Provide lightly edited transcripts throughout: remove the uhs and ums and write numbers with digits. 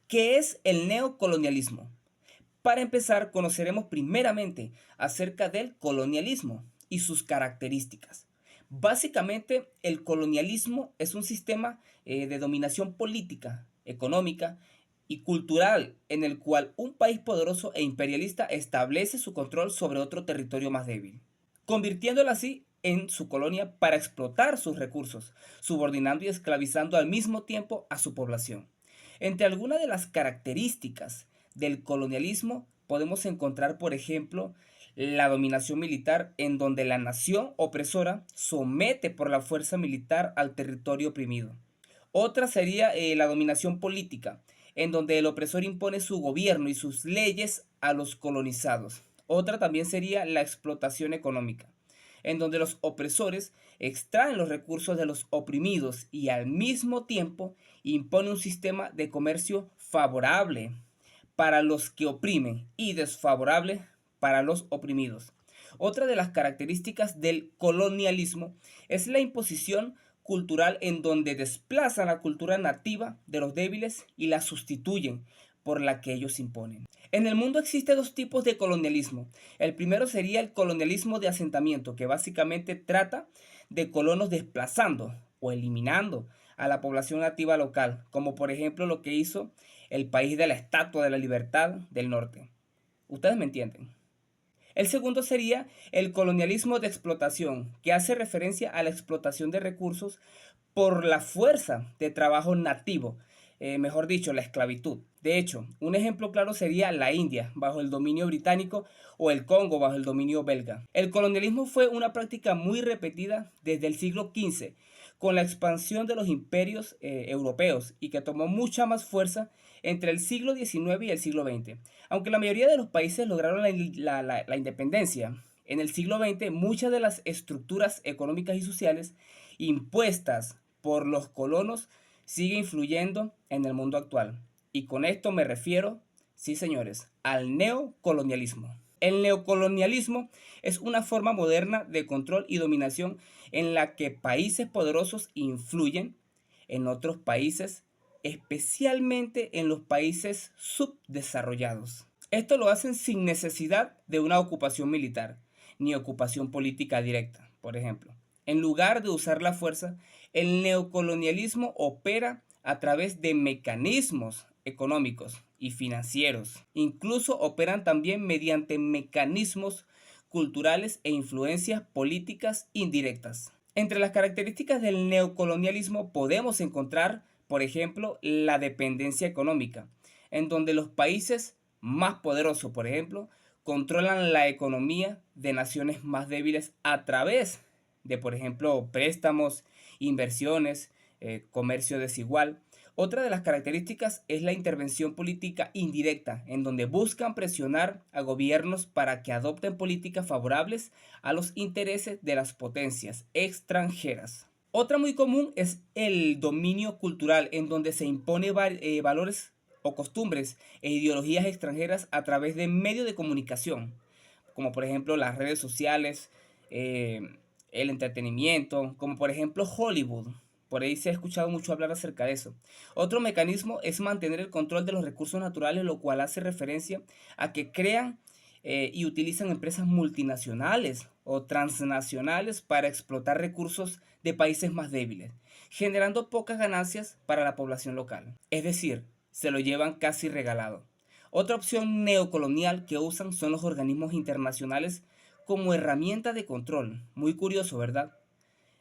¿Qué es el neocolonialismo? Para empezar, conoceremos primeramente acerca del colonialismo y sus características. Básicamente, el colonialismo es un sistema de dominación política, económica y cultural en el cual un país poderoso e imperialista establece su control sobre otro territorio más débil, convirtiéndolo así en su colonia para explotar sus recursos, subordinando y esclavizando al mismo tiempo a su población. Entre algunas de las características del colonialismo podemos encontrar, por ejemplo, la dominación militar, en donde la nación opresora somete por la fuerza militar al territorio oprimido. Otra sería la dominación política, en donde el opresor impone su gobierno y sus leyes a los colonizados. Otra también sería la explotación económica, en donde los opresores extraen los recursos de los oprimidos y al mismo tiempo impone un sistema de comercio favorable para los que oprimen y desfavorable para los oprimidos. Otra de las características del colonialismo es la imposición cultural, en donde desplazan la cultura nativa de los débiles y la sustituyen por la que ellos imponen. En el mundo existen dos tipos de colonialismo. El primero sería el colonialismo de asentamiento, que básicamente trata de colonos desplazando o eliminando a la población nativa local, como por ejemplo lo que hizo el país de la Estatua de la Libertad del Norte. Ustedes me entienden. El segundo sería el colonialismo de explotación, que hace referencia a la explotación de recursos por la fuerza de trabajo nativo, mejor dicho, la esclavitud. De hecho, un ejemplo claro sería la India bajo el dominio británico o el Congo bajo el dominio belga. El colonialismo fue una práctica muy repetida desde el siglo XV, con la expansión de los imperios europeos, y que tomó mucha más fuerza entre el siglo XIX y el siglo XX. Aunque la mayoría de los países lograron la independencia, en el siglo XX muchas de las estructuras económicas y sociales impuestas por los colonos siguen influyendo en el mundo actual. Y con esto me refiero, sí señores, al neocolonialismo. El neocolonialismo es una forma moderna de control y dominación en la que países poderosos influyen en otros países, especialmente en los países subdesarrollados. Esto lo hacen sin necesidad de una ocupación militar ni ocupación política directa, por ejemplo. En lugar de usar la fuerza, el neocolonialismo opera a través de mecanismos económicos y financieros. Incluso operan también mediante mecanismos culturales e influencias políticas indirectas. Entre las características del neocolonialismo podemos encontrar, por ejemplo, la dependencia económica, en donde los países más poderosos, por ejemplo, controlan la economía de naciones más débiles a través de, por ejemplo, préstamos, inversiones, comercio desigual. Otra de las características es la intervención política indirecta, en donde buscan presionar a gobiernos para que adopten políticas favorables a los intereses de las potencias extranjeras. Otra muy común es el dominio cultural, en donde se impone valores o costumbres e ideologías extranjeras a través de medios de comunicación, como por ejemplo las redes sociales, eh, el entretenimiento, como por ejemplo Hollywood. Por ahí se ha escuchado mucho hablar acerca de eso. Otro mecanismo es mantener el control de los recursos naturales, lo cual hace referencia a que crean y utilizan empresas multinacionales o transnacionales para explotar recursos de países más débiles, generando pocas ganancias para la población local. Es decir, se lo llevan casi regalado. Otra opción neocolonial que usan son los organismos internacionales como herramienta de control. Muy curioso, ¿verdad?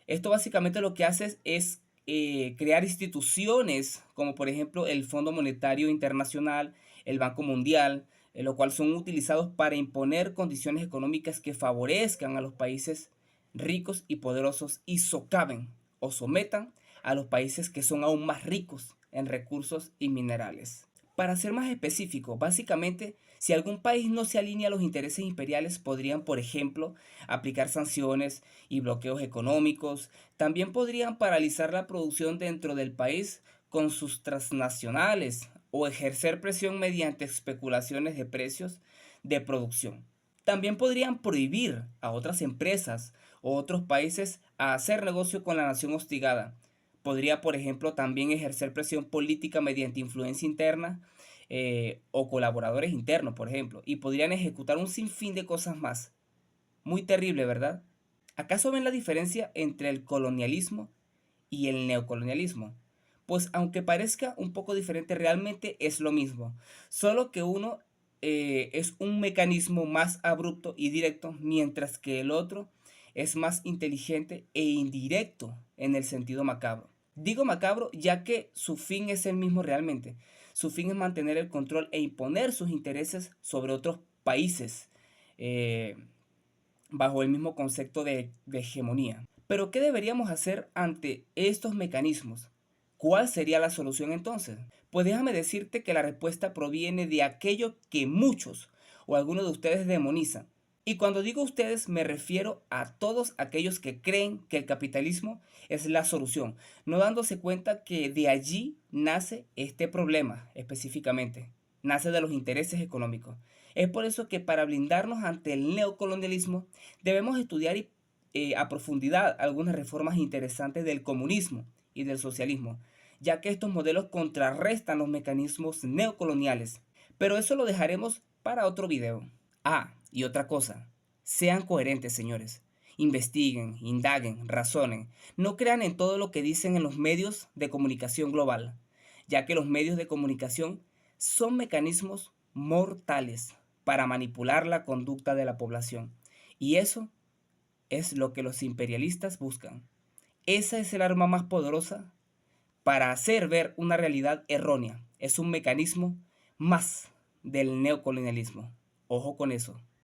Esto básicamente lo que hace es crear instituciones como por ejemplo el Fondo Monetario Internacional, el Banco Mundial, lo cual son utilizados para imponer condiciones económicas que favorezcan a los países ricos y poderosos y socaven o sometan a los países que son aún más ricos en recursos y minerales. Para ser más específico, básicamente, si algún país no se alinea a los intereses imperiales, podrían, por ejemplo, aplicar sanciones y bloqueos económicos. También podrían paralizar la producción dentro del país con sus transnacionales o ejercer presión mediante especulaciones de precios de producción. También podrían prohibir a otras empresas o otros países a hacer negocio con la nación hostigada. Podría, por ejemplo, también ejercer presión política mediante influencia interna o colaboradores internos, por ejemplo, y podrían ejecutar un sinfín de cosas más. Muy terrible, ¿verdad? ¿Acaso ven la diferencia entre el colonialismo y el neocolonialismo? Pues aunque parezca un poco diferente, realmente es lo mismo, solo que uno es un mecanismo más abrupto y directo, mientras que el otro es más inteligente e indirecto en el sentido macabro. Digo macabro ya que su fin es el mismo realmente. Su fin es mantener el control e imponer sus intereses sobre otros países. eh, Bajo el mismo concepto de hegemonía. Pero ¿qué deberíamos hacer ante estos mecanismos? ¿Cuál sería la solución entonces? Pues déjame decirte que la respuesta proviene de aquello que muchos o algunos de ustedes demonizan. Y cuando digo ustedes me refiero a todos aquellos que creen que el capitalismo es la solución, no dándose cuenta que de allí nace este problema específicamente, nace de los intereses económicos. Es por eso que para blindarnos ante el neocolonialismo debemos estudiar a profundidad algunas reformas interesantes del comunismo y del socialismo, ya que estos modelos contrarrestan los mecanismos neocoloniales. Pero eso lo dejaremos para otro video. Ah, y otra cosa, sean coherentes, señores. Investiguen, indaguen, razonen. No crean en todo lo que dicen en los medios de comunicación global, ya que los medios de comunicación son mecanismos mortales para manipular la conducta de la población. Y eso es lo que los imperialistas buscan. Esa es el arma más poderosa para hacer ver una realidad errónea. Es un mecanismo más del neocolonialismo. Ojo con eso.